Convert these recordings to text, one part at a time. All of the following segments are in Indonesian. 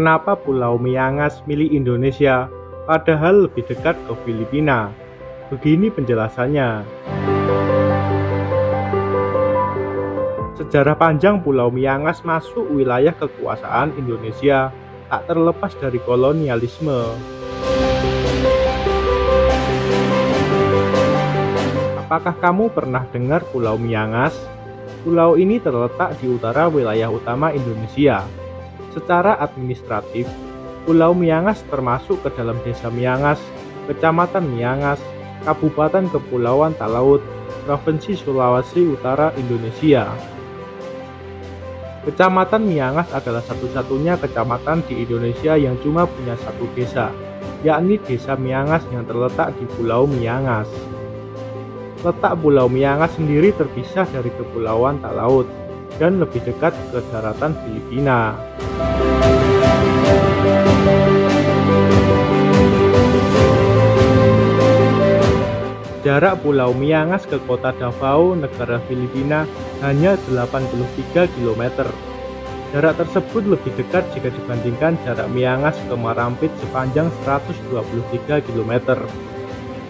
Kenapa Pulau Miangas milik Indonesia padahal lebih dekat ke Filipina? Begini penjelasannya. Sejarah panjang Pulau Miangas masuk wilayah kekuasaan Indonesia tak terlepas dari kolonialisme. Apakah kamu pernah dengar Pulau Miangas? Pulau ini terletak di utara wilayah utama Indonesia. Secara administratif, Pulau Miangas termasuk ke dalam Desa Miangas, Kecamatan Miangas, Kabupaten Kepulauan Talaut, Provinsi Sulawesi Utara, Indonesia. Kecamatan Miangas adalah satu-satunya kecamatan di Indonesia yang cuma punya satu desa, yakni Desa Miangas yang terletak di Pulau Miangas. Letak Pulau Miangas sendiri terpisah dari Kepulauan Talaut dan lebih dekat ke daratan Filipina. Jarak Pulau Miangas ke kota Davao, negara Filipina, hanya 83 km. Jarak tersebut lebih dekat jika dibandingkan jarak Miangas ke Marampit sepanjang 123 km.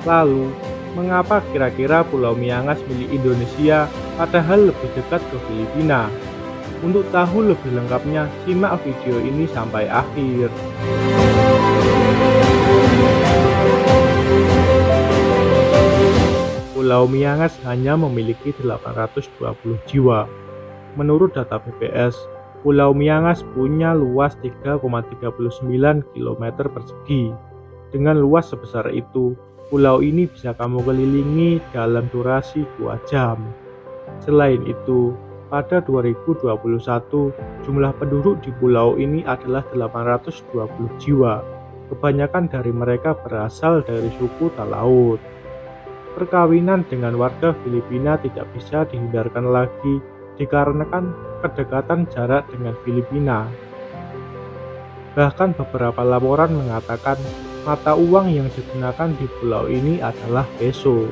Lalu, mengapa kira-kira Pulau Miangas milik Indonesia padahal lebih dekat ke Filipina? Untuk tahu lebih lengkapnya, simak video ini sampai akhir. Pulau Miangas hanya memiliki 820 jiwa. Menurut data BPS, Pulau Miangas punya luas 3,39 km persegi. Dengan luas sebesar itu, pulau ini bisa kamu kelilingi dalam durasi 2 jam. Selain itu, pada 2021, jumlah penduduk di pulau ini adalah 820 jiwa. Kebanyakan dari mereka berasal dari suku Talaut. Perkawinan dengan warga Filipina tidak bisa dihindarkan lagi dikarenakan kedekatan jarak dengan Filipina. Bahkan beberapa laporan mengatakan mata uang yang digunakan di pulau ini adalah peso.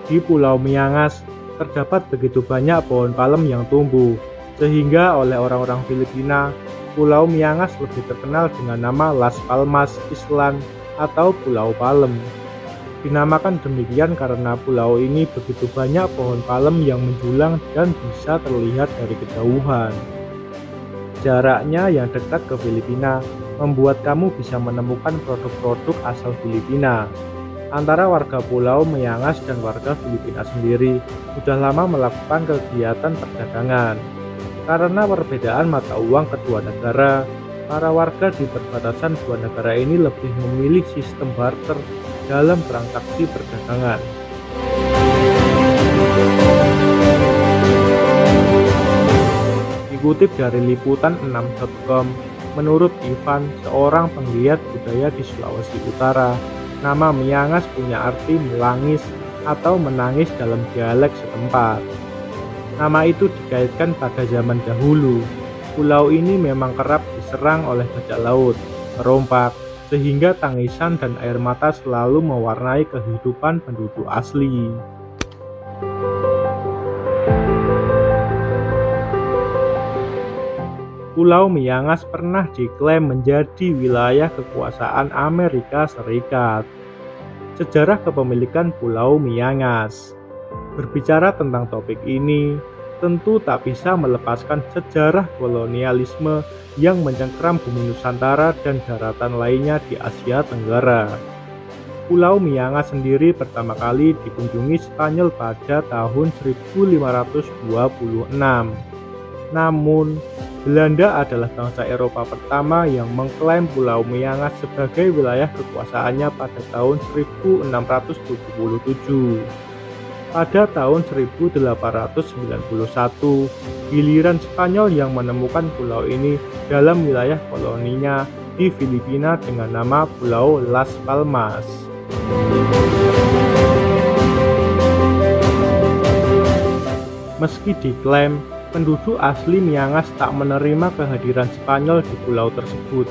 Di Pulau Miangas terdapat begitu banyak pohon palem yang tumbuh, sehingga oleh orang-orang Filipina, Pulau Miangas lebih terkenal dengan nama Las Palmas Island atau Pulau Palem. Dinamakan demikian karena pulau ini begitu banyak pohon palem yang menjulang dan bisa terlihat dari kejauhan. Jaraknya yang dekat ke Filipina membuat kamu bisa menemukan produk-produk asal Filipina. Antara warga Pulau Miangas dan warga Filipina sendiri sudah lama melakukan kegiatan perdagangan. Karena perbedaan mata uang kedua negara, para warga di perbatasan dua negara ini lebih memilih sistem barter dalam transaksi perdagangan. Dikutip dari liputan6.com, menurut Ivan, seorang penggiat budaya di Sulawesi Utara, nama Miangas punya arti melangis atau menangis dalam dialek setempat. Nama itu dikaitkan pada zaman dahulu. Pulau ini memang kerap diserang oleh bajak laut, perompak, sehingga tangisan dan air mata selalu mewarnai kehidupan penduduk asli. Pulau Miangas pernah diklaim menjadi wilayah kekuasaan Amerika Serikat. Sejarah kepemilikan Pulau Miangas. Berbicara tentang topik ini, tentu tak bisa melepaskan sejarah kolonialisme yang mencengkram bumi Nusantara dan daratan lainnya di Asia Tenggara. Pulau Miangas sendiri pertama kali dikunjungi Spanyol pada tahun 1526. Namun, Belanda adalah bangsa Eropa pertama yang mengklaim Pulau Miangas sebagai wilayah kekuasaannya pada tahun 1677. Pada tahun 1891, giliran Spanyol yang menemukan pulau ini dalam wilayah koloninya di Filipina dengan nama Pulau Las Palmas. Meski diklaim, penduduk asli Miangas tak menerima kehadiran Spanyol di pulau tersebut,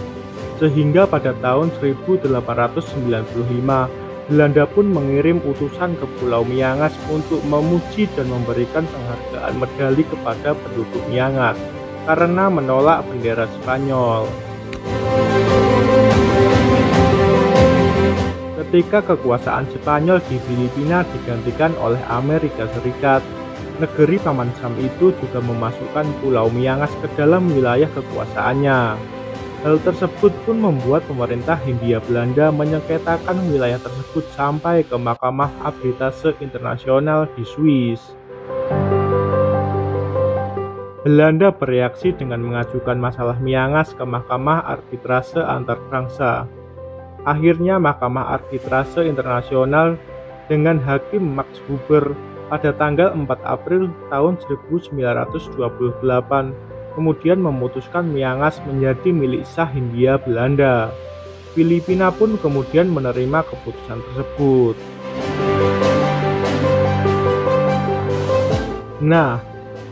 sehingga pada tahun 1895 Belanda pun mengirim utusan ke Pulau Miangas untuk memuji dan memberikan penghargaan medali kepada penduduk Miangas karena menolak bendera Spanyol. Ketika kekuasaan Spanyol di Filipina digantikan oleh Amerika Serikat, negeri Paman Sam itu juga memasukkan Pulau Miangas ke dalam wilayah kekuasaannya. Hal tersebut pun membuat pemerintah Hindia Belanda menyengketakan wilayah tersebut sampai ke Mahkamah Arbitrase Internasional di Swiss. Belanda bereaksi dengan mengajukan masalah Miangas ke Mahkamah Arbitrase Antarbangsa. Akhirnya Mahkamah Arbitrase Internasional dengan Hakim Max Huber pada tanggal 4 April tahun 1928 kemudian memutuskan Miangas menjadi milik sah Hindia Belanda. Filipina pun kemudian menerima keputusan tersebut. Nah,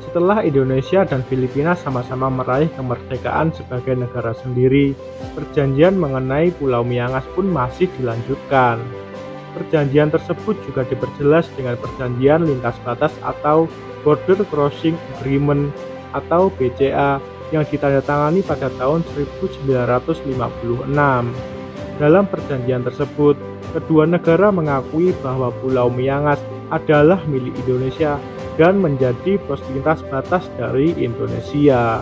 setelah Indonesia dan Filipina sama-sama meraih kemerdekaan sebagai negara sendiri, perjanjian mengenai Pulau Miangas pun masih dilanjutkan. Perjanjian tersebut juga diperjelas dengan Perjanjian Lintas Batas atau Border Crossing Agreement atau BCA yang ditandatangani pada tahun 1956. Dalam perjanjian tersebut, kedua negara mengakui bahwa Pulau Miangas adalah milik Indonesia dan menjadi pos lintas batas dari Indonesia.